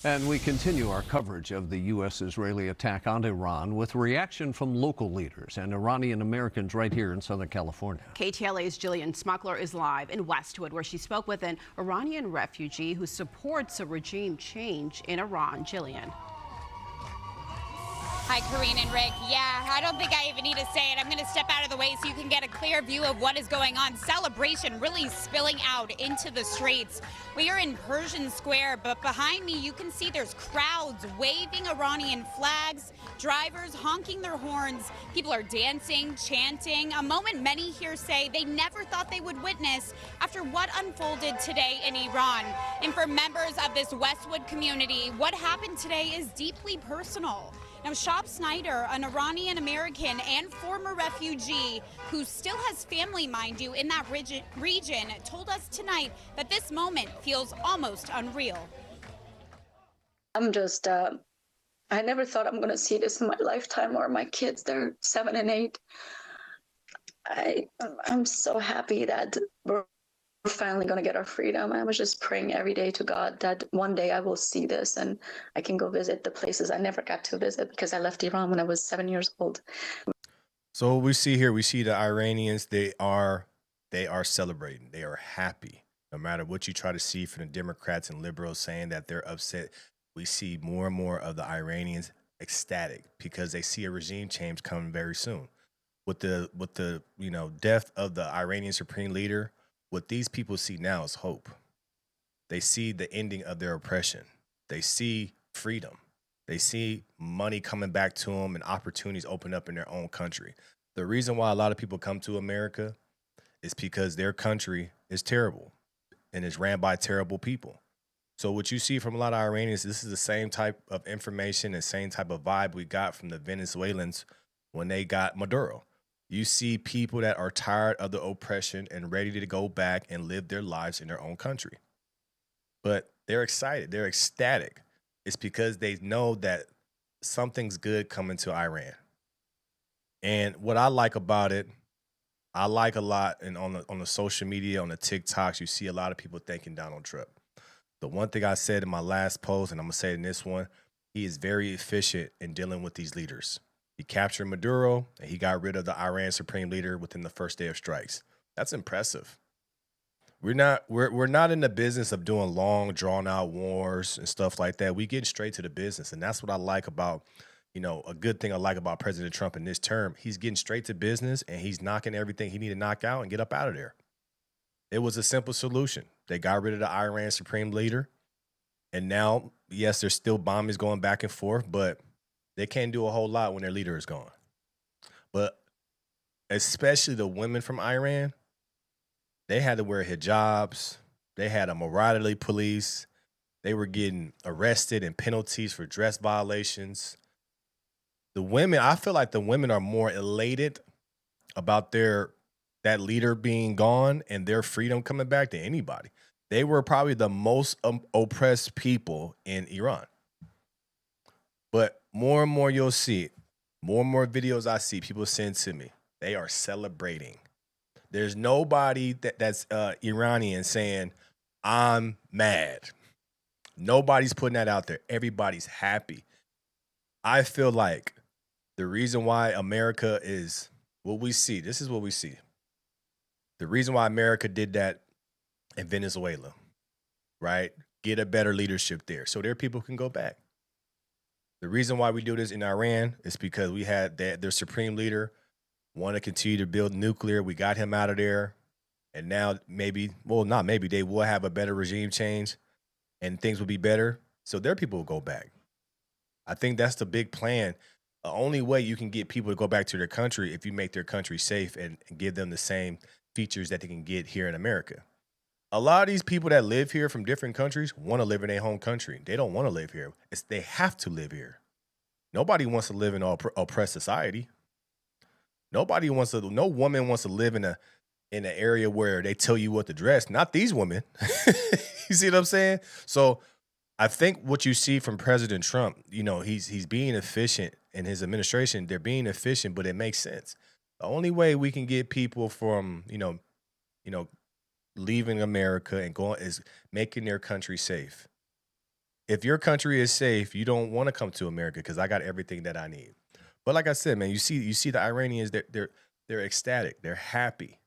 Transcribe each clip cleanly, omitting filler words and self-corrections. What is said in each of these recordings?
And we continue our coverage of the U.S.-Israeli attack on Iran with reaction from local leaders and Iranian Americans right here in Southern California. KTLA's Jillian Smuckler is live in Westwood, where she spoke with an Iranian refugee who supports a regime change in Iran. Jillian. Hi, Karine and Rick. Yeah, I don't think I even need to say it. I'm going to step out of the way so you can get a clear view of what is going on. Celebration really spilling out into the streets. We are in Persian Square, but behind me you can see there's crowds waving Iranian flags, drivers honking their horns. People are dancing, chanting, a moment many here say they never thought they would witness after what unfolded today in Iran. And for members of this Westwood community, what happened today is deeply personal. Now, Shab Snyder, an Iranian American and former refugee who still has family, mind you, in that region, told us tonight that this moment feels almost unreal. I'm just, I never thought I'm going to see this in my lifetime, or my kids, they're 7 and 8. I'm so happy that we're finally going to get our freedom. I was just praying every day to God that one day I will see this and I can go visit the places I never got to visit because I left Iran when I was 7 years old. So what we see here, we see the Iranians, they are celebrating. They are happy. No matter what you try to see from the Democrats and liberals saying that they're upset, we see more and more of the Iranians ecstatic because they see a regime change coming very soon. With the death of the Iranian supreme leader, what these people see now is hope. They see the ending of their oppression. They see freedom. They see money coming back to them and opportunities open up in their own country. The reason why a lot of people come to America is because their country is terrible and is ran by terrible people. So what you see from a lot of Iranians, this is the same type of information and same type of vibe we got from the Venezuelans when they got Maduro. You see people that are tired of the oppression and ready to go back and live their lives in their own country. But they're excited. They're ecstatic. It's because they know that something's good coming to Iran. And what I like about it, I like a lot, and on the social media, on the TikToks, you see a lot of people thanking Donald Trump. The one thing I said in my last post, and I'm going to say it in this one, he is very efficient in dealing with these leaders. He captured Maduro, and he got rid of the Iran supreme leader within the first day of strikes. That's impressive. We're not in the business of doing long, drawn-out wars and stuff like that. We get straight to the business, and that's what I like about, a good thing I like about President Trump in this term. He's getting straight to business, and he's knocking everything he need to knock out and get up out of there. It was a simple solution. They got rid of the Iran supreme leader, and now, yes, there's still bombings going back and forth, but they can't do a whole lot when their leader is gone. But especially the women from Iran, they had to wear hijabs. They had a morality police. They were getting arrested and penalties for dress violations. The women, I feel like the women are more elated about that leader being gone and their freedom coming back than anybody. They were probably the most oppressed people in Iran. But more and more you'll see, more and more videos I see people send to me, they are celebrating. There's nobody that's Iranian saying, I'm mad. Nobody's putting that out there. Everybody's happy. I feel like the reason why America is what we see, this is what we see. The reason why America did that in Venezuela, right? Get a better leadership there so their people can go back. The reason why we do this in Iran is because we had their supreme leader want to continue to build nuclear. We got him out of there. And now maybe, well, not maybe, they will have a better regime change and things will be better. So their people will go back. I think that's the big plan. The only way you can get people to go back to their country if you make their country safe and give them the same features that they can get here in America. A lot of these people that live here from different countries want to live in their home country. They don't want to live here. They have to live here. Nobody wants to live in an oppressed society. No woman wants to live in an area where they tell you what to dress. Not these women. You see what I'm saying? So I think what you see from President Trump, he's being efficient in his administration. They're being efficient, but it makes sense. The only way we can get people from, leaving America and going is making their country safe. If your country is safe, you don't want to come to America because I got everything that I need. But like I said, man, you see the Iranians, they're ecstatic, they're happy,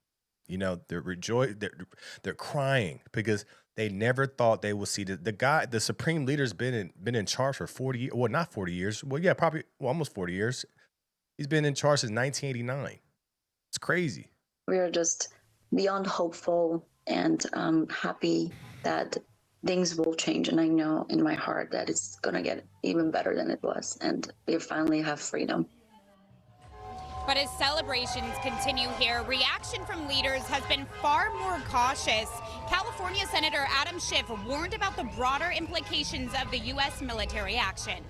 they're crying because they never thought they would see the supreme leader's been in charge for 40 years. Well, not 40 years. Well, yeah, probably almost 40 years. He's been in charge since 1989. It's crazy. We are just beyond hopeful and happy that things will change. And I know in my heart that it's going to get even better than it was. And we finally have freedom. But as celebrations continue here, reaction from leaders has been far more cautious. California Senator Adam Schiff warned about the broader implications of the U.S. military action.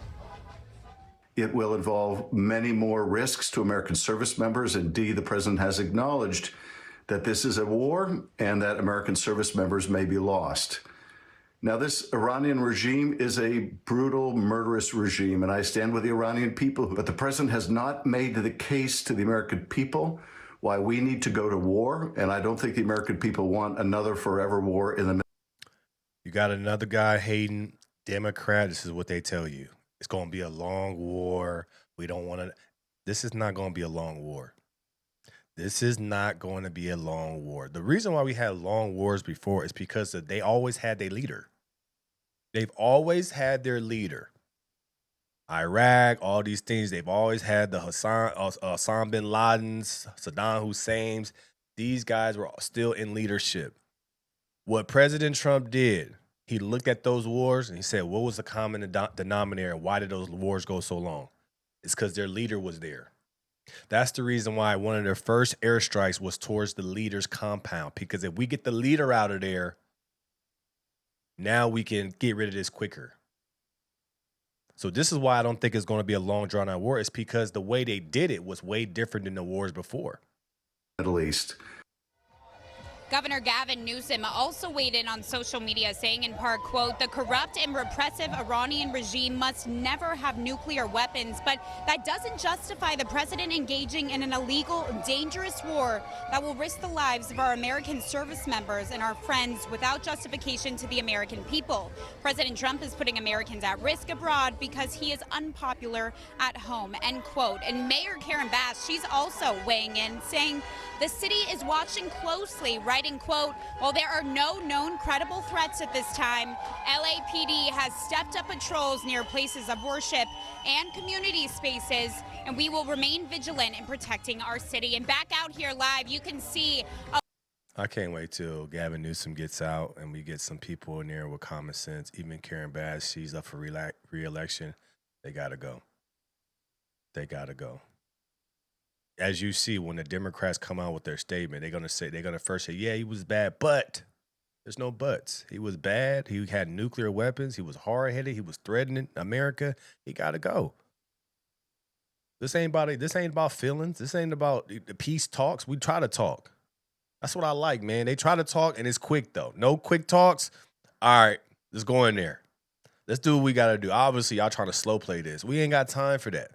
It will involve many more risks to American service members. Indeed, the president has acknowledged that this is a war and that American service members may be lost. Now, this Iranian regime is a brutal, murderous regime, and I stand with the Iranian people. But the president has not made the case to the American people why we need to go to war, and I don't think the American people want another forever war in the Middle East. You got another guy hating Democrat. This is what they tell you. It's going to be a long war. We don't want to. This is not going to be a long war. This is not going to be a long war. The reason why we had long wars before is because they always had their leader. They've always had their leader. Iraq, all these things, they've always had the Osama bin Laden's, Saddam Hussein's. These guys were still in leadership. What President Trump did, he looked at those wars and he said, what was the common denominator? Why did those wars go so long? It's because their leader was there. That's the reason why one of their first airstrikes was towards the leader's compound, because if we get the leader out of there, now we can get rid of this quicker. So this is why I don't think it's going to be a long drawn-out war. It's because the way they did it was way different than the wars before. Middle East. Governor Gavin Newsom also weighed in on social media, saying in part, quote, the corrupt and repressive Iranian regime must never have nuclear weapons, but that doesn't justify the president engaging in an illegal, dangerous war that will risk the lives of our American service members and our friends without justification to the American people. President Trump is putting Americans at risk abroad because he is unpopular at home, end quote. And Mayor Karen Bass, she's also weighing in, saying the city is watching closely, writing, quote, while there are no known credible threats at this time, LAPD has stepped up patrols near places of worship and community spaces, and we will remain vigilant in protecting our city. And back out here live, you can see. I can't wait till Gavin Newsom gets out and we get some people in there with common sense. Even Karen Bass, she's up for re-election. They got to go. They got to go. As you see, when the Democrats come out with their statement, they're going to first say, yeah, he was bad, but there's no buts. He was bad. He had nuclear weapons. He was hard-headed. He was threatening America. He got to go. This ain't about feelings. This ain't about the peace talks. We try to talk. That's what I like, man. They try to talk, and it's quick, though. No quick talks. All right, let's go in there. Let's do what we got to do. Obviously, y'all trying to slow play this. We ain't got time for that.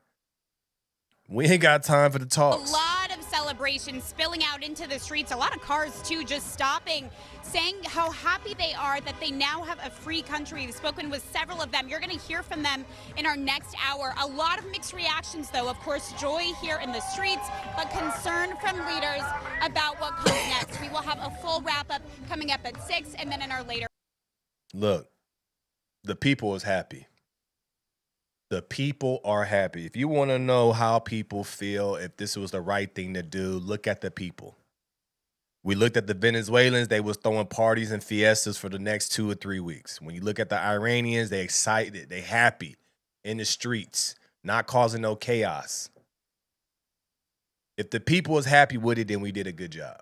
We ain't got time for the talks. A lot of celebration spilling out into the streets. A lot of cars, too, just stopping, saying how happy they are that they now have a free country. We've spoken with several of them. You're going to hear from them in our next hour. A lot of mixed reactions, though. Of course, joy here in the streets, but concern from leaders about what comes next. We will have a full wrap-up coming up at 6, and then in our later. Look, the people is happy. The people are happy. If you want to know how people feel, if this was the right thing to do, look at the people. We looked at the Venezuelans. They was throwing parties and fiestas for the next 2 or 3 weeks. When you look at the Iranians, they excited. They happy in the streets, not causing no chaos. If the people is happy with it, then we did a good job.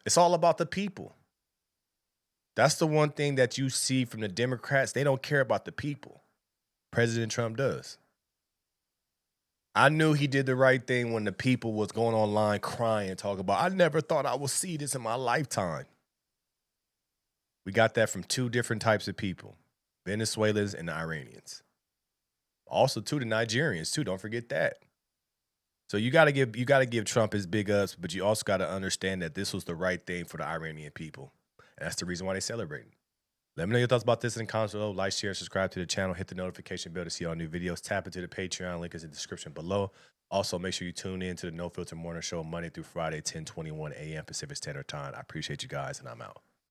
It's all about the people. That's the one thing that you see from the Democrats. They don't care about the people. President Trump does. I knew he did the right thing when the people was going online crying, talking about, I never thought I would see this in my lifetime. We got that from 2 different types of people, Venezuelans and the Iranians. Also, too, the Nigerians, too. Don't forget that. So you got to give Trump his big ups, but you also got to understand that this was the right thing for the Iranian people. And that's the reason why they're celebrating. Let me know your thoughts about this in the comments below. Like, share, subscribe to the channel. Hit the notification bell to see all new videos. Tap into the Patreon. Link is in the description below. Also, make sure you tune in to the No Filter Morning Show Monday through Friday, 10:21 a.m. Pacific Standard Time. I appreciate you guys, and I'm out.